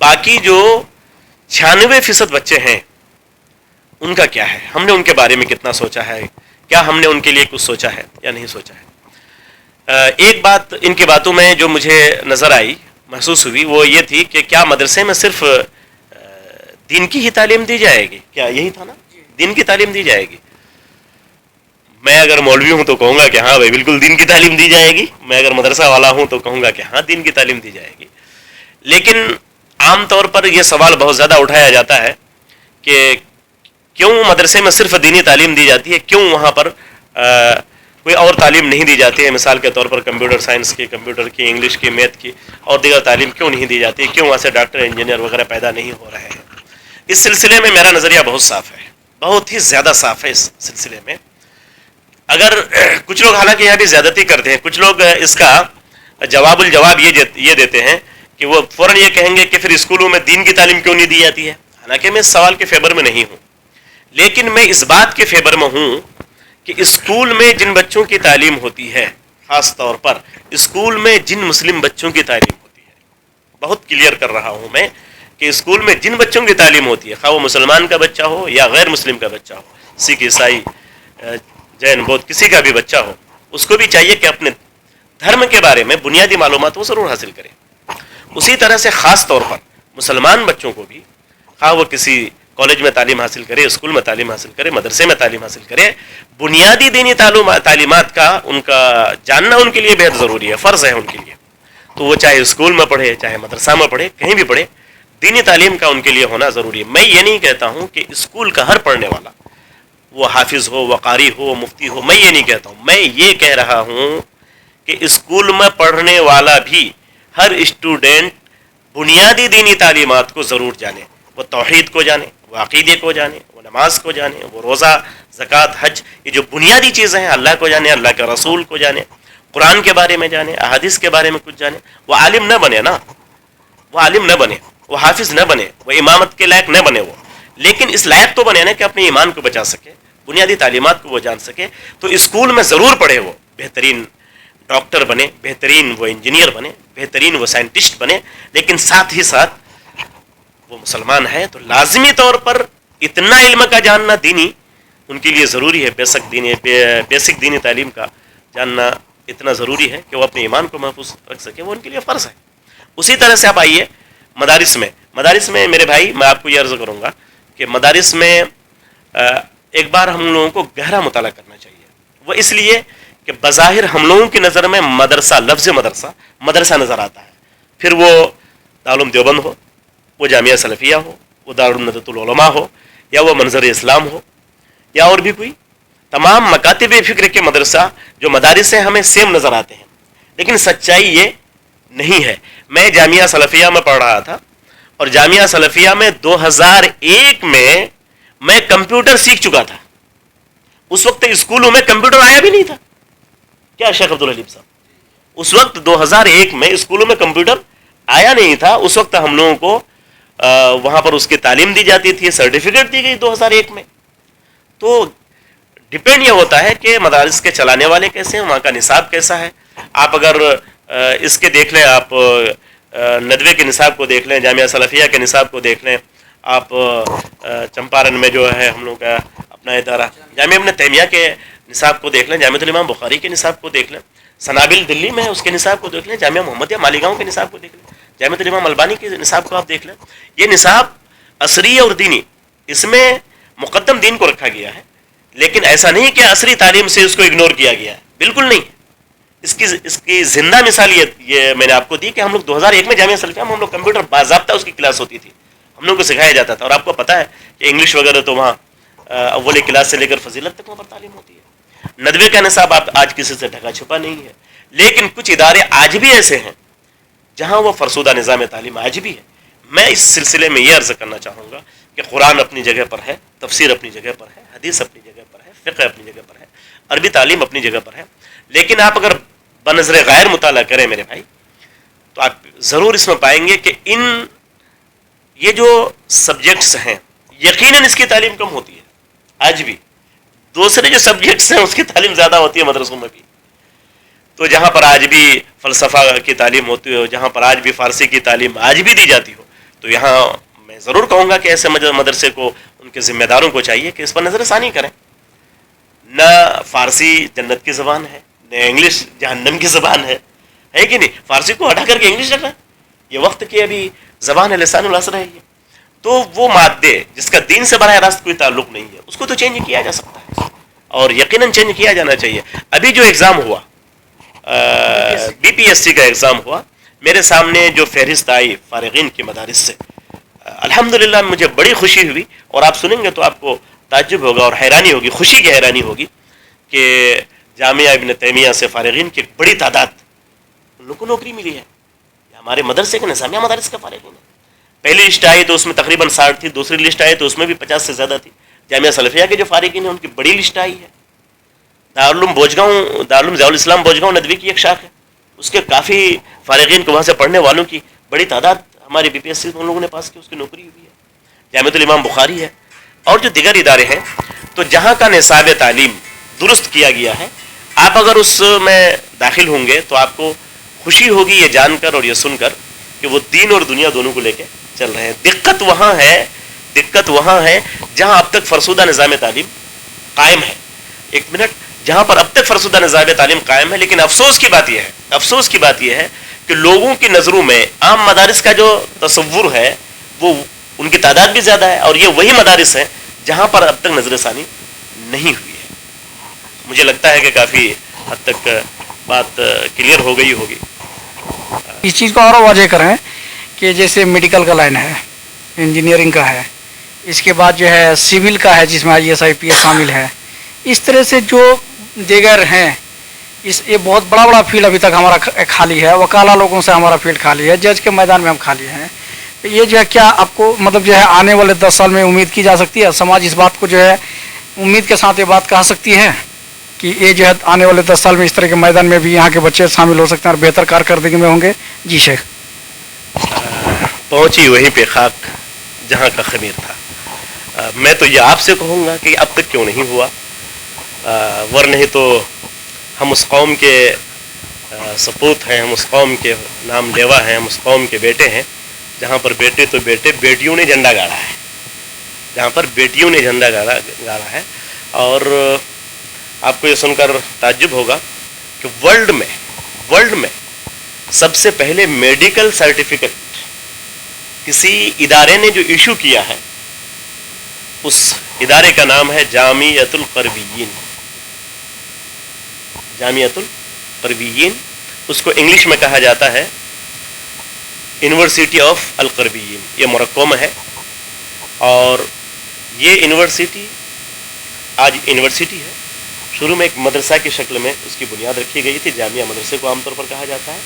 باقی جو 96% بچے ہیں ان کا کیا ہے؟ ہم نے ان کے بارے میں کتنا سوچا ہے؟ کیا ہم نے ان کے لیے کچھ سوچا ہے یا نہیں سوچا ہے؟ ایک بات ان کی باتوں میں جو مجھے نظر آئی، محسوس ہوئی، وہ یہ تھی کہ کیا مدرسے میں صرف دین کی ہی تعلیم دی جائے گی؟ کیا یہی تھا نا؟ دین کی تعلیم دی جائے گی؟ میں اگر مولوی ہوں تو کہوں گا کہ ہاں بھائی بالکل دین کی تعلیم دی جائے گی. میں اگر مدرسہ والا ہوں تو کہوں گا کہ ہاں دین کی تعلیم دی جائے گی. لیکن عام طور پر یہ سوال بہت زیادہ اٹھایا جاتا ہے کہ کیوں مدرسے میں صرف دینی تعلیم دی جاتی ہے، کیوں وہاں پر کوئی اور تعلیم نہیں دی جاتی ہے؟ مثال کے طور پر کمپیوٹر سائنس کی، کمپیوٹر کی، انگلش کی، میتھ کی اور دیگر تعلیم کیوں نہیں دی جاتی ہے؟ کیوں وہاں سے ڈاکٹر، انجینئر وغیرہ پیدا نہیں ہو رہے ہیں؟ اس سلسلے میں میرا نظریہ بہت صاف ہے، بہت ہی زیادہ صاف ہے. اس سلسلے میں اگر کچھ لوگ حالانکہ یہاں بھی زیادتی کرتے ہیں، کچھ لوگ اس کا جواب الجواب یہ دیتے ہیں کہ وہ فوراً یہ کہیں گے کہ پھر اسکولوں میں دین کی تعلیم کیوں نہیں دی جاتی ہے. حالانکہ میں اس سوال کے فیور میں نہیں ہوں، لیکن میں اس بات کے فیور میں ہوں کہ اسکول میں جن بچوں کی تعلیم ہوتی ہے، خاص طور پر اسکول میں جن مسلم بچوں کی تعلیم ہوتی ہے، بہت کلیئر کر رہا ہوں میں کہ اسکول میں جن بچوں کی تعلیم ہوتی ہے، خواہ وہ مسلمان کا بچہ ہو یا غیر مسلم کا بچہ ہو، سکھ، عیسائی، جین، بودھ، کسی کا بھی بچہ ہو، اس کو بھی چاہیے کہ اپنے دھرم کے بارے میں بنیادی معلومات وہ ضرور حاصل کرے. اسی طرح سے خاص طور پر مسلمان بچوں کو بھی، خواہ وہ کسی کالج میں تعلیم حاصل کرے، اسکول میں تعلیم حاصل کرے، مدرسے میں تعلیم حاصل کرے، بنیادی دینی تعلیمات کا ان کا جاننا ان کے لیے بہت ضروری ہے، فرض ہے ان کے لیے. تو وہ چاہے اسکول میں پڑھے، چاہے مدرسہ میں پڑھے، کہیں بھی پڑھے، دینی تعلیم کا ان کے لیے ہونا ضروری ہے. میں یہ نہیں کہتا ہوں کہ اسکول کا ہر پڑھنے والا وہ حافظ ہو، وہ قاری ہو، وہ مفتی ہو، میں یہ نہیں کہتا ہوں. میں یہ کہہ رہا ہوں کہ اسکول میں پڑھنے والا بھی، ہر اسٹوڈنٹ بنیادی دینی تعلیمات کو ضرور جانے. وہ توحید کو جانے، وہ عقیدے کو جانے، وہ نماز کو جانے، وہ روزہ، زکوٰۃ، حج، یہ جو بنیادی چیزیں ہیں، اللہ کو جانے، اللہ کے رسول کو جانے، قرآن کے بارے میں جانے، احادیث کے بارے میں کچھ جانے. وہ عالم نہ بنے نا، وہ عالم نہ بنے، وہ حافظ نہ بنے، وہ امامت کے لائق نہ بنے، وہ لیکن اس لائق تو بنے نا کہ اپنے ایمان کو بچا سکے، بنیادی تعلیمات کو وہ جان سکے. تو اسکول میں ضرور پڑھے، وہ بہترین ڈاکٹر بنے، بہترین وہ انجینئر بنے، بہترین وہ سائنٹسٹ بنے، لیکن ساتھ ہی ساتھ وہ مسلمان ہے تو لازمی طور پر اتنا علم کا جاننا دینی ان کے لیے ضروری ہے. بیسک دینی تعلیم کا جاننا اتنا ضروری ہے کہ وہ اپنے ایمان کو محفوظ رکھ سکے، وہ ان کے لیے فرض ہے. اسی طرح سے آپ آئیے مدارس میں میرے بھائی، میں آپ کو یہ عرض کروں گا کہ مدارس میں ایک بار ہم لوگوں کو گہرا مطالعہ کرنا چاہیے. وہ اس لیے کہ بظاہر ہم لوگوں کی نظر میں مدرسہ، لفظ مدرسہ نظر آتا ہے. پھر وہ دارالعلوم دیوبند ہو، وہ جامعہ سلفیہ ہو، وہ دارالندۃ العلماء ہو، یا وہ منظر اسلام ہو، یا اور بھی کوئی، تمام مکاتب فکر کے مدرسہ جو مدارس ہیں ہمیں سیم نظر آتے ہیں، لیکن سچائی یہ نہیں ہے. میں جامعہ سلفیہ میں پڑھ رہا تھا، اور جامعہ سلفیہ میں 2001 میں کمپیوٹر سیکھ چکا تھا. اس وقت اسکولوں میں کمپیوٹر آیا بھی نہیں تھا. کیا شیخ عبدالحلیم صاحب؟ اس وقت 2001 میں اسکولوں میں کمپیوٹر آیا نہیں تھا. اس وقت ہم لوگوں کو وہاں پر اس کی تعلیم دی جاتی تھی، سرٹیفکیٹ دی گئی 2001 میں. تو ڈپینڈ یہ ہوتا ہے کہ مدارس کے چلانے والے کیسے ہیں، وہاں کا نصاب کیسا ہے. آپ اگر اس کے دیکھ لیں، آپ ندوے کے نصاب کو دیکھ لیں، جامعہ سلفیہ کے نصاب کو دیکھ لیں، آپ چمپارن میں جو ہے ہم لوگ کا اپنا ادارہ جامعہ ابن تیمیہ کے نصاب کو دیکھ لیں، جامعۃ الامام بخاری کے نصاب کو دیکھ لیں، سنابل دلی میں اس کے نصاب کو دیکھ لیں، جامعہ محمدیہ مالیگاؤں کے نصاب کو دیکھ لیں، جامعۃ الامام البانی کے نصاب کو آپ دیکھ لیں. یہ نصاب عصری اور دینی، اس میں مقدم دین کو رکھا گیا ہے، لیکن ایسا نہیں کہ عصری تعلیم سے اس کو اگنور کیا گیا ہے، بالکل نہیں. اس کی زندہ مثال یہ میں نے آپ کو دی کہ ہم لوگ 2001 میں جامعہ سلفیہ میں ہم لوگ کمپیوٹر باضابطہ اس کی کلاس ہوتی تھی، ہم لوگ کو سکھایا جاتا تھا. اور آپ کو پتہ ہے کہ انگلش وغیرہ تو وہاں اول کلاس سے لے کر فضیلت تک وہاں پر تعلیم ہوتی ہے. ندوے کا نصاب آپ آج کسی سے ڈھکا چھپا نہیں ہے، لیکن کچھ ادارے آج بھی ایسے ہیں جہاں وہ فرسودہ نظام تعلیم آج بھی ہے. میں اس سلسلے میں یہ عرض کرنا چاہوں گا کہ قرآن اپنی جگہ پر ہے، تفسیر اپنی جگہ پر ہے، حدیث اپنی جگہ پر ہے، فقہ اپنی جگہ پر ہے، عربی تعلیم اپنی جگہ پر ہے. لیکن آپ اگر بنظر غیر مطالعہ کریں میرے بھائی، تو آپ ضرور اس میں پائیں گے کہ یہ جو سبجیکٹس ہیں، یقیناً اس کی تعلیم کم ہوتی ہے آج بھی. دوسرے جو سبجیکٹس ہیں اس کی تعلیم زیادہ ہوتی ہے مدرسوں میں بھی. تو جہاں پر آج بھی فلسفہ کی تعلیم ہوتی ہو، جہاں پر آج بھی فارسی کی تعلیم آج بھی دی جاتی ہو، تو یہاں میں ضرور کہوں گا کہ ایسے مدرسے کو ان کے ذمہ داروں کو چاہیے کہ اس پر نظر ثانی کریں. نہ فارسی جنت کی زبان ہے، نہ انگلش جہنم کی زبان ہے کہ نہیں؟ فارسی کو ہٹا کر کے انگلش رکھنا، یہ وقت کی ابھی زبان ہے، لسان العصر ہے یہ. تو وہ مادے جس کا دین سے براہ راست کوئی تعلق نہیں ہے اس کو تو چینج کیا جا سکتا ہے، اور یقیناً چینج کیا جانا چاہیے. ابھی جو ایگزام ہوا BPSC کا ایگزام ہوا، میرے سامنے جو فہرست آئی فارغین کی مدارس سے، الحمدللہ مجھے بڑی خوشی ہوئی. اور آپ سنیں گے تو آپ کو تعجب ہوگا اور حیرانی ہوگی، خوشی کی حیرانی ہوگی کہ جامعہ ابن تیمیہ سے فارغین کی بڑی تعداد ان لوگوں کو نوکری ملی ہے. ہمارے مدرسے کے نظامیہ مدارس کا فارغین ہے. پہلی لسٹ آئی تو اس میں تقریباً 60 تھی، دوسری لسٹ آئی تو اس میں بھی 50 سے زیادہ تھی. جامعہ سلفیہ کے جو فارغین ہیں ان کی بڑی لسٹ آئی ہے. دارالعلوم بوجھگاؤں، دارالعلوم ضیاء الاسلام بوجھگاؤں ندوی کی ایک شاخ ہے، اس کے کافی فارغین کو وہاں سے پڑھنے والوں کی بڑی تعداد ہماری BPSC ان لوگوں نے پاس کی، اس کی نوکری ہوئی ہے. جامعۃ الامام بخاری ہے اور جو دیگر ادارے ہیں. تو جہاں کا نصاب تعلیم درست کیا گیا ہے، آپ اگر اس میں داخل ہوں گے تو آپ کو خوشی ہوگی یہ جان کر اور یہ سن کر کہ وہ دین اور دنیا دونوں کو لے کے چل رہے ہیں. دقت وہاں ہے جہاں اب تک فرسودہ نظام تعلیم قائم ہے. ایک منٹ، جہاں پر اب تک فرسودہ نظام تعلیم قائم ہے، لیکن افسوس کی بات یہ ہے کہ لوگوں کی نظروں میں عام مدارس کا جو تصور ہے وہ ان کی تعداد بھی زیادہ ہے، اور یہ وہی مدارس ہیں جہاں پر اب تک نظر ثانی نہیں ہوئی ہے. مجھے لگتا ہے کہ کافی حد تک بات کلیئر ہو گئی ہوگی. اس چیز کو اور واضح کریں کہ جیسے میڈیکل کا لائن ہے، انجینئرنگ کا ہے، اس کے بعد جو ہے سول کا ہے جس میں IAS IPS شامل ہے، اس طرح سے جو دیگر ہیں، یہ بہت بڑا فیلڈ ابھی تک ہمارا خالی ہے. وکالہ لوگوں سے ہمارا فیلڈ خالی ہے، جج کے میدان میں ہم خالی ہیں. یہ جو ہے کیا آپ کو مطلب جو ہے آنے والے 10 سال میں امید کی جا سکتی ہے؟ سماج اس بات کو جو ہے امید کے ساتھ یہ بات کہہ سکتی ہے کہ یہ جو ہے آنے والے 10 سال میں اس طرح کے میدان میں بھی یہاں کے بچے شامل ہو سکتے ہیں اور بہتر کارکردگی میں ہوں گے؟ جی شیخ. پہنچی وہیں پہ خاک جہاں کا خمیر تھا. میں تو یہ آپ سے کہوں گا کہ اب تک کیوں نہیں ہوا، ورنہ تو ہم اس قوم کے سپوت ہیں، ہم اس قوم کے نام لیوا ہیں، ہم اس قوم کے بیٹے ہیں جہاں پر بیٹے تو بیٹے بیٹیوں نے جھنڈا گاڑا ہے، جہاں پر بیٹیوں نے جھنڈا گاڑا ہے. اور آپ کو یہ سن کر تعجب ہوگا کہ ورلڈ میں سب سے پہلے میڈیکل سرٹیفکیٹ کسی ادارے نے جو ایشو کیا ہے، اس ادارے کا نام ہے جامعۃ القرویین. جامعۃ القرویین، اس کو انگلش میں کہا جاتا ہے یونیورسٹی آف القرویین. یہ موروکو میں ہے، اور یہ یونیورسٹی آج یونیورسٹی ہے. شروع میں ایک مدرسہ کی شکل میں اس کی بنیاد رکھی گئی تھی، جامعہ مدرسے کو عام طور پر کہا جاتا ہے.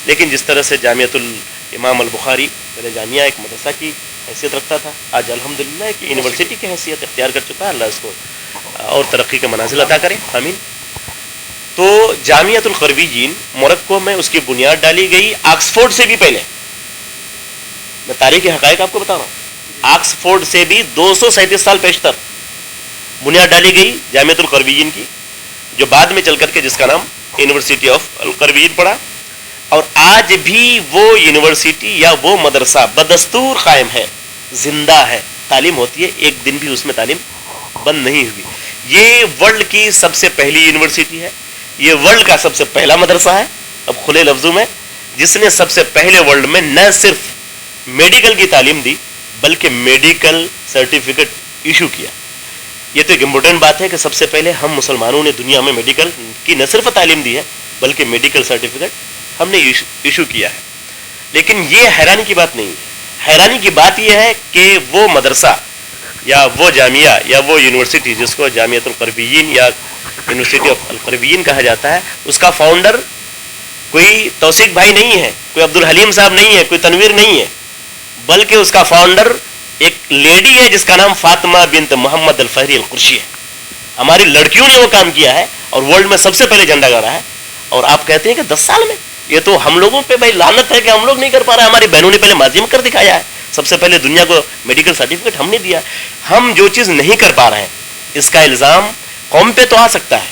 لیکن جس طرح سے جامعۃ الامام البخاری پہلے جامعہ ایک مدرسہ کی حیثیت رکھتا تھا، آج الحمدللہ ایک یونیورسٹی کی حیثیت اختیار کر چکا ہے. اللہ اس کو اور ترقی کے منازل عطا کرے، آمین. تو جامعۃ القرویین موروکو میں اس کی بنیاد ڈالی گئی آکسفورڈ سے بھی پہلے. میں تاریخی حقائق آپ کو بتا رہا ہوں، آکسفورڈ سے بھی 237 سال پیشتر بنیاد ڈالی گئی جامعۃ القرویین کی، جو بعد میں چل کر کے جس کا نام یونیورسٹی آف القرویین پڑا. اور آج بھی وہ یونیورسٹی یا وہ مدرسہ بدستور قائم ہے، زندہ ہے، تعلیم ہوتی ہے، ایک دن بھی اس میں تعلیم بند نہیں ہوئی. یہ ورلڈ کی سب سے پہلی یونیورسٹی ہے، یہ ورلڈ کا سب سے پہلا مدرسہ ہے، اب کھلے لفظوں میں، جس نے سب سے پہلے ورلڈ میں نہ صرف میڈیکل کی تعلیم دی بلکہ میڈیکل سرٹیفکیٹ ایشو کیا. یہ تو ایک امپورٹنٹ بات ہے کہ سب سے پہلے ہم مسلمانوں نے دنیا میں میڈیکل کی نہ صرف تعلیم دی ہے بلکہ میڈیکل سرٹیفکیٹ ہم نے ایشو کیا ہے. لیکن یہ حیرانی کی بات نہیں ہے. حیرانی کی بات یہ ہے کہ وہ مدرسہ یا وہ جامعہ یا وہ یونیورسٹی جس کو جامعۃ القرویین یا یونیورسٹی آف القرویین کہا جاتا ہے، اس کا فاؤنڈر کوئی توثیق بھائی نہیں ہے، کوئی عبد الحلیم صاحب نہیں ہے، کوئی تنویر نہیں ہے، بلکہ اس کا فاؤنڈر ایک لیڈی ہے جس کا نام فاطمہ بنت محمد الفہری القرشی ہے. ہماری لڑکیوں نے وہ کام کیا ہے اور ورلڈ میں سب سے پہلے جھنڈا گاڑا ہے. اور آپ کہتے ہیں کہ 10 سال میں، یہ تو ہم لوگوں پہ بھائی لعنت ہے کہ ہم لوگ نہیں کر پا رہے. ہماری بہنوں نے پہلے ماضی میں کر دکھایا ہے، سب سے پہلے دنیا کو میڈیکل سرٹیفکیٹ ہم نے دیا. ہم جو چیز نہیں کر پا رہے ہیں اس کا الزام قوم پہ تو آ سکتا ہے،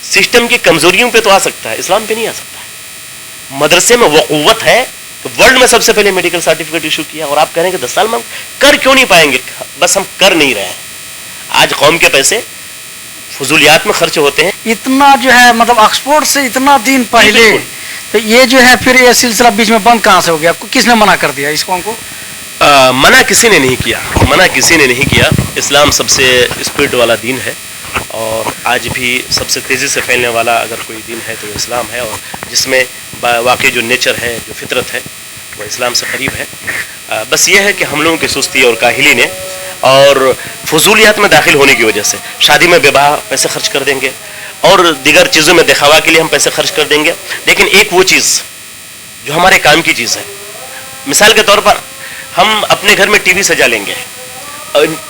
سسٹم کی کمزوریوں پہ تو آ سکتا ہے، اسلام پہ نہیں آ سکتا ہے. مدرسے میں وہ قوت ہے کہ ورلڈ میں سب سے پہلے میڈیکل سرٹیفکیٹ ایشو کیا, اور آپ کہہ رہے ہیں کہ 10 سال میں ہم کر کیوں نہیں پائیں گے؟ بس ہم کر نہیں رہے ہیں. آج قوم کے پیسے فضولیات میں خرچ ہوتے ہیں. اتنا جو ہے مطلب آکسفورڈ سے اتنا دن پہلے, تو یہ جو ہے پھر یہ سلسلہ بیچ میں بند کہاں سے ہو گیا؟ کس نے منع کر دیا اس قوم کو؟ منع کسی نے نہیں کیا, منع کسی نے نہیں کیا. اسلام سب سے اسپرٹ والا دین ہے, اور آج بھی سب سے تیزی سے پھیلنے والا اگر کوئی دین ہے تو وہ اسلام ہے, اور جس میں واقعی جو نیچر ہے, جو فطرت ہے, وہ اسلام سے قریب ہے. بس یہ ہے کہ ہم لوگوں کی سستی اور کاہلی نے اور فضولیات میں داخل ہونے کی وجہ سے شادی میں بے بہا پیسے خرچ کر دیں گے, اور دیگر چیزوں میں دکھاوا کے لیے ہم پیسے خرچ کر دیں گے. لیکن ایک وہ چیز جو ہمارے کام کی چیز ہے, مثال کے طور پر ہم اپنے گھر میں ٹی وی سجا لیں گے,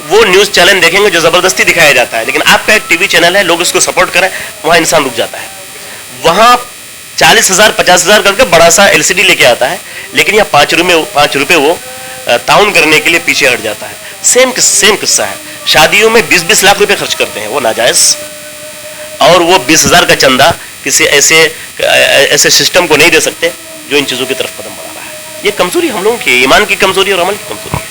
وہ نیوز چینل دیکھیں گے جو زبردستی دکھایا جاتا ہے, لیکن آپ کا ایک ٹی وی چینل ہے, لوگ اس کو سپورٹ کریں, وہاں انسان رک جاتا ہے. وہاں 40,000 50,000 کر کے بڑا سا LCD لے کے آتا ہے, لیکن یہ 5 روپے وہ تعاون کرنے کے لیے پیچھے ہٹ جاتا ہے. سیم قصہ ہے. شادیوں میں 20-20 لاکھ روپے خرچ کرتے ہیں, وہ ناجائز, اور وہ 20,000 کا چندہ کسی ایسے سسٹم کو نہیں دے سکتے جو ان چیزوں کی طرف قدم بڑھا رہا ہے. یہ کمزوری ہم لوگوں کی, ایمان کی کمزوری اور عمل کی کمزوری ہے.